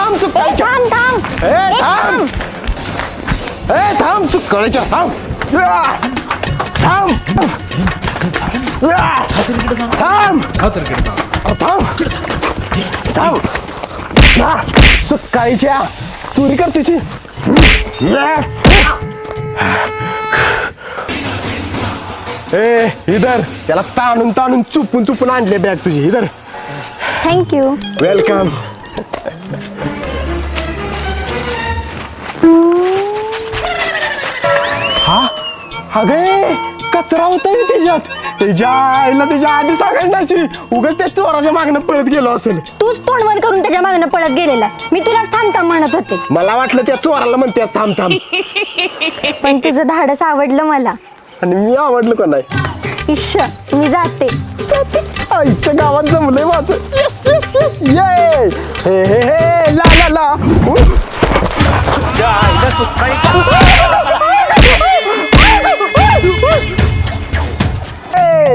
थांब सुकाळीच्या थांब थांब सुकाळीच्या थांब थांब थांब थांब थांब सुकाळीच्या चोरी कर तुझी ए इधर त्याला ताणून ताणून चुपून चुपून आणले बॅग तुझी इधर थँक्यू. वेलकम. हा अगे कचरा होता त्याच्यात त्याच्या आईला त्याच्या आधी सांगायची उगाच त्या चोराच्या मागणं पळत गेलो असेल. तूच तोंडवर करून त्याच्या मागणं पळत गेलेलास. मी तुलाच थांब थांब म्हणत होते. मला वाटलं त्या चोराला म्हणतेस थांब थांब. पण तुझं धाडस आवडलं मला. आणि मी आवडलं का नाही. इश्श मी जाते. आईच्या गावात जमलंय माझं. ये हे हे हे ला ला ला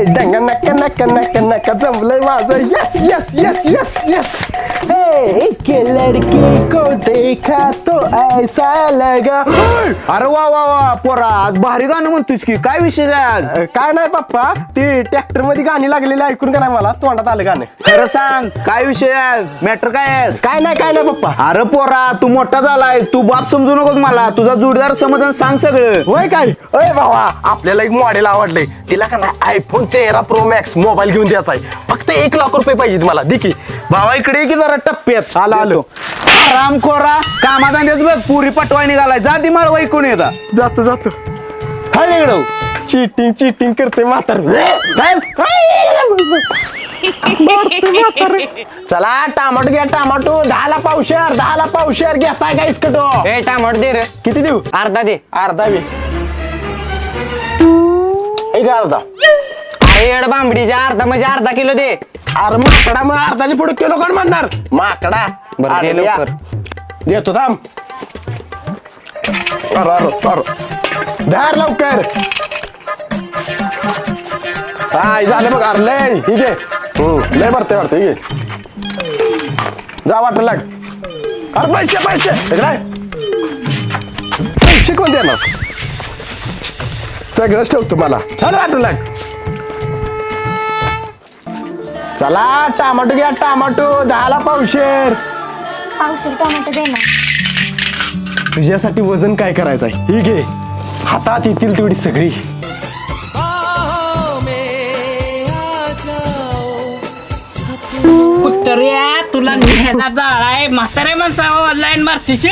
डंगा नक्का नक्का नक्का नक्का जमलंय माझं. Yes yes yes yes yes. एक लड़की को देखा तो ऐसा लगा. अरे वा वा वा पोरा आज भारी गाणं म्हणतोस की काय विषय आहे आज? काय नाही पप्पा ती ट्रॅक्टर मध्ये गाणी लागलेली ऐकून का नाही मला तोंडात आलं गाणं. खरं सांग काय विषय आहे मॅटर काय आहे? काय नाही पप्पा. अरे पोरा तू मोठा झालाय तू बाप समजू नकोस मला तुझा जोडीदार समजून सांग सगळं. होय काय अय भावा आपल्याला एक मॉडेल आवडलंय तिला का नाही आयफोन 13 प्रो मॅक्स मोबाईल घेऊन द्यायचा आहे. फक्त 1 लाख रुपये पाहिजे मला देखी. भावा इकडे की जरा टप्प्यात आलो राम खोरा कामाधंद्याच बघ पुरी पटवाय निघालाय जा ती माळवा ऐकून येता जातो हाय इकडं चिटिंग करते म्हातार. चला टमाटो घ्या टमाटो 10ला पावशेर घेताय का इसकटो. टमाट दे रे किती देऊ. अर्धा दे अर्धा बी एक अर्धा. अरे बांबडीच्या अर्धा म्हणजे अर्धा किलो दे. अरे माकडा मग अर्धाचे पुढे किलो कोण म्हणणार माकडा. बरं, दे अरे या. लवकर. देतो थांब. धार लवकर. काय झालं बघ अरे लय ठीक आहे लय भरते ठीक आहे. जा वाटलं लाग. अरे पैसे कोण देणार सगळंच ठेवतो मला. चल वाटलं लाग. चला टमाटो घ्या टमाटो 10ला पावशेर. पावशेर टोमॅटो दे ना. तुझ्यासाठी वजन काय करायचं आहे ही घे हातात येतील तेवढी सगळी. कुत्र्या तुला निघायला जाळाय म्हातारे माणसावर ऑनलाईन मारतीची.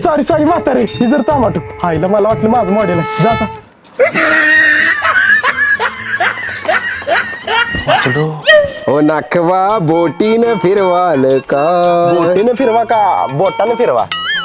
सॉरी म्हातारे ही जर टमाटो आईला मला वाटलं माझं मॉडेल आहे. जा ओ नाखवा बोटीनं फिरवाल का. बोटीनं फिरवा का बोटानं फिरवा.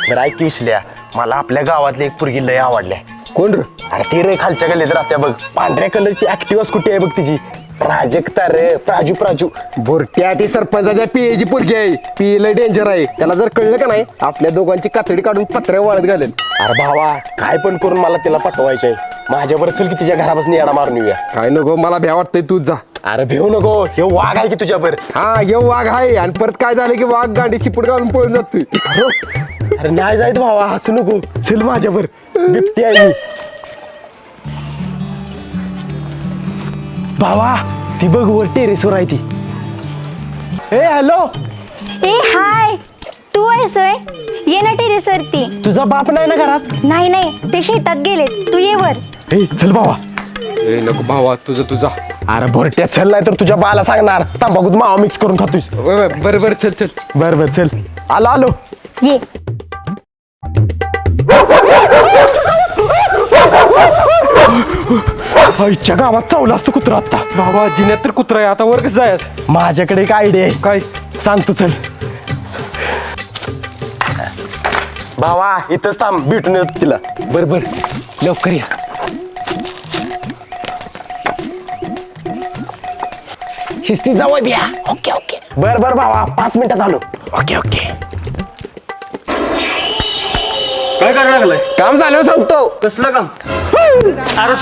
बरं ऐक विसल्या मला आपल्या गावातली एक पोरगी लय आवडल्या. कोण र. अरे ती रे खालच्या गल्लीत राहत्या बघ पांढऱ्या कलरची ऍक्टिव्हा स्कूटी आहे बघ तिची. प्राजक्ता रे प्राजू. बोरट्या ती सरपंचाच्या पियेची पोरगी आहे. पियला डेंजर आहे त्याला जर कळलं का नाही आपल्या दोघांची कातडी काढून पत्र्या वाळत घालेल. अरे भावा काय पण करून मला तिला पटवायचंय. माझ्यावर चल की तिच्या घरापासून येडा मारून येऊया. काय नको मला भ्या वाटतंय तूच जा. अरे भेऊ नको हे वाघ आहे की तुझ्यावर. हा ये वाघ आहे आणि परत काय झालं की वाघ गाडी चिपूट घालून पळून जातोय. अरे नाही जायत भावा हसू नको चल माझ्यावर बिबटी आहे मी. भावा ती बघ वर टेरेसवर आहे ती. ए हॅलो ए हाय तू आहेस होय. ये ना टेरेसवरती. तुझा बाप नाही ना घरात. नाही ते शेतात गेलेत. तू ये वर. ए चल भावा. ए नको भावा तुझा. अरे भरट्या चल नाही तर तुझ्या बाला सांगणार तांबाखूत मावा मिक्स करून खातोस. बरं चल. बर चल आलो. ये. आईच्या गावात चावला असतो कुत्रा आता. बाबा जिन्यात तर कुत्रा आहे आता वर कसं जायचं. माझ्याकडे एक आयडिया आहे. काय सांगतो चल. भावा इथंच थांब भेटून येतो तिला. बर लवकर या. शिस्तीत जाऊ बिया. ओके बर भावा 5 मिनिटात आलो. ओके काय करायला लागलाय? काम झालं सांगतो. कसलं काम? अरे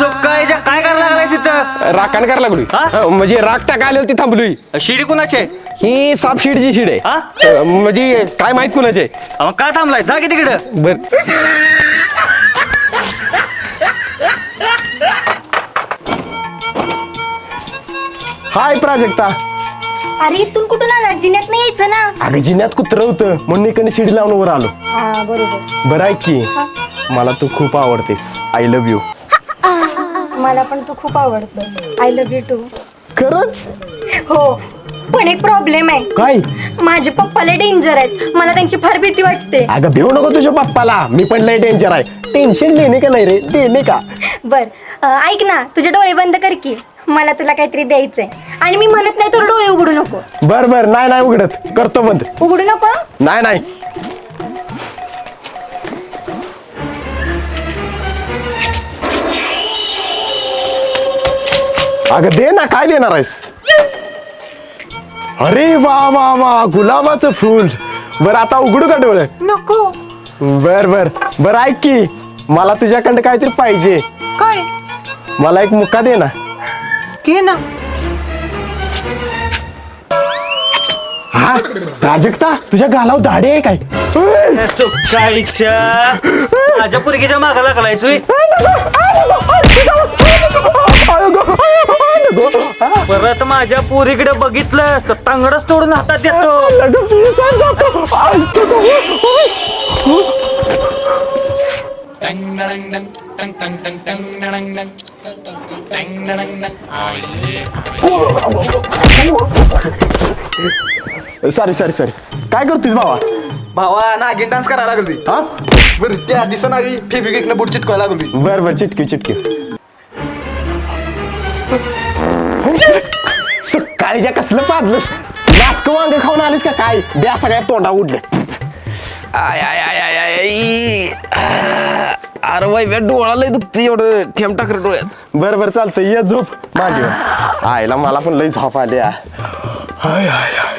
काय करायला लागलाय तिथं? राखण करायला लागलोय. म्हणजे राग टाकायला होती थांबलोय. शिडी कुणाची आहे? ही सापशिडची शिड आहे हा? म्हणजे काय माहित कुणाचे मग काय थांबलाय जा की तिकडं. बर हाय प्राजक्ता. अरे इथून कुठून आला जिन्यात नाही यायचं ना. अगं जिन्यात कुत्र होतं म्हणून इकडे शिडी लावून वर आलो. हा बरोबर. बरं ऐक की मला तू खूप आवडतेस. I love you. मला पण तू खूप आवडतो. I love you too. खरंच? हो पण एक प्रॉब्लेम आहे. काय? माझे पप्पा लय डेंजर आहेत. मला त्यांची फार भीती वाटते. अगं भिऊ नको तुझ्या पप्पाला. मी पण लय डेंजर आहे. टेन्शन लेणे का नाही रे देणे का. बर ऐक ना तुझे डोळे बंद कर की. मला तुला काहीतरी द्यायचंय आणि मी म्हणत नाही तर डोळे उघडू नको. बर बर नाही नाही उघडत करतो बंद. उघडू नको. नाही नाही. अगं दे ना काय देणार आहेस. अरे वा वा वा गुलाबाचं फुल. बर आता उघडू का डोळे. नको. बर बर बर ऐक की मला तुझ्याकडं काहीतरी पाहिजे. काय? मला एक मुक्का दे ना. घे ना. हा प्राजक्ता तुझ्या गालावर दाढी आहे काय. सुकाळीच्या माझ्या पोरगीच्या मागा लागलाय सुई. परत माझ्या पोरीकडे बघितलं तर टांगडच तोडून हातात देतो. Sorry sorry sorry. काय करतोस भावा. भावा नागिन डान्स करायला लागली. हा बरं त्या दिसत नाही फेबिक बुट चिटकायला लागली. बर बर चिटकी चिटकी. सकाळीच्या कसलं पाडलंस. मास्क वांग खाऊन आलीस का काय. द्या सगळ्या तोंडा उडले. आय आय आय आय आय अरे वय डोळा लय दुखते एवढं ठेम टाकर डोळ्यात. बर बर चालतं ये झोप मांडीवर. आईला मला पण लई झोप आली. हाय हाय हाय.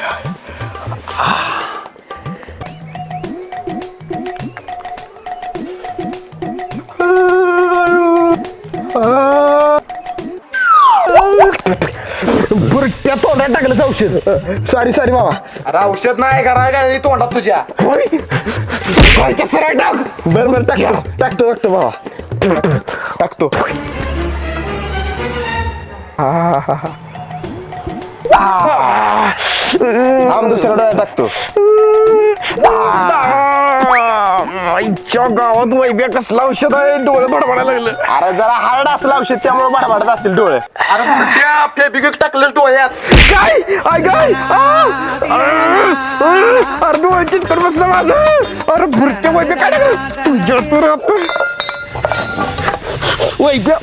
बुरट्या तोंडात टाकलं औषध. सॉरी सॉरी बाबा. अरे औषध नाही करायला काय तोंडात तुझ्या. सरळ टाक. बर बर टाकतो टाकतो टाकतो बाबा टाकतो. आम दुसऱ्या डोळ्यात टाकतो. आईच्या गावात वैब्या कसला औषध आहे डोळे बडबडायला लागलं. अरे जरा हार्ड असलं औषध त्यामुळे बडबडत असतील डोळे. अरे बुरट्या फेबिक टाकलंच डोळ्यात. काय आय काय अरे डोळे चिटकट बसलं माझं. अरे बुरट्या वैब्या काय टाकलं तुझ्या तर आता वैब्या.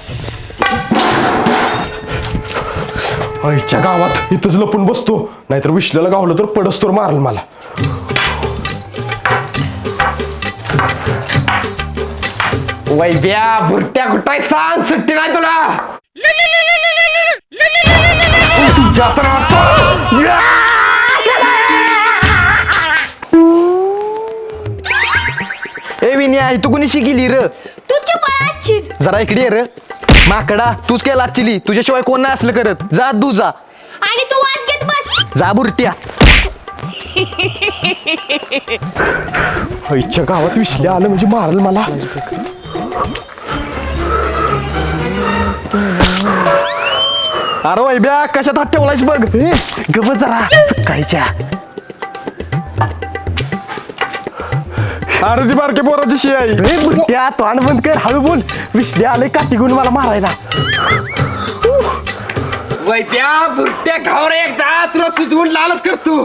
आईच्या गावात इथंच लपून बसतो नाहीतर विश्लेला गावलं तर पडस्तोर मारल मला. वैब्या बुरट्या कुठाय सांग सुट्टी नाही तुला. तुझ्या तर ए विन्या तू कोणी शिकली र. तू चुपाची. जरा इकडे ये र. माकडा तूच केला आजची. तुझ्याशिवाय कोण नाही असलं करत. जा तू जा. आणि तू वास घेत बस. जा बुरट्या. आईच्या गावात विश्ले आलं म्हणजे मारल मला. अरे वैब्या कशात हात ठेवलायस बघ. गप जरा सकाळीच्या. अरे ती बारके पोराची शी आहे. रे बुट्ट्या तोंड बंद कर हळू बोल. विश्ले आले काठी घेऊन मला मारायला. वैब्या बुरट्या खावर एकदा तुला सुजवून लालच करतो.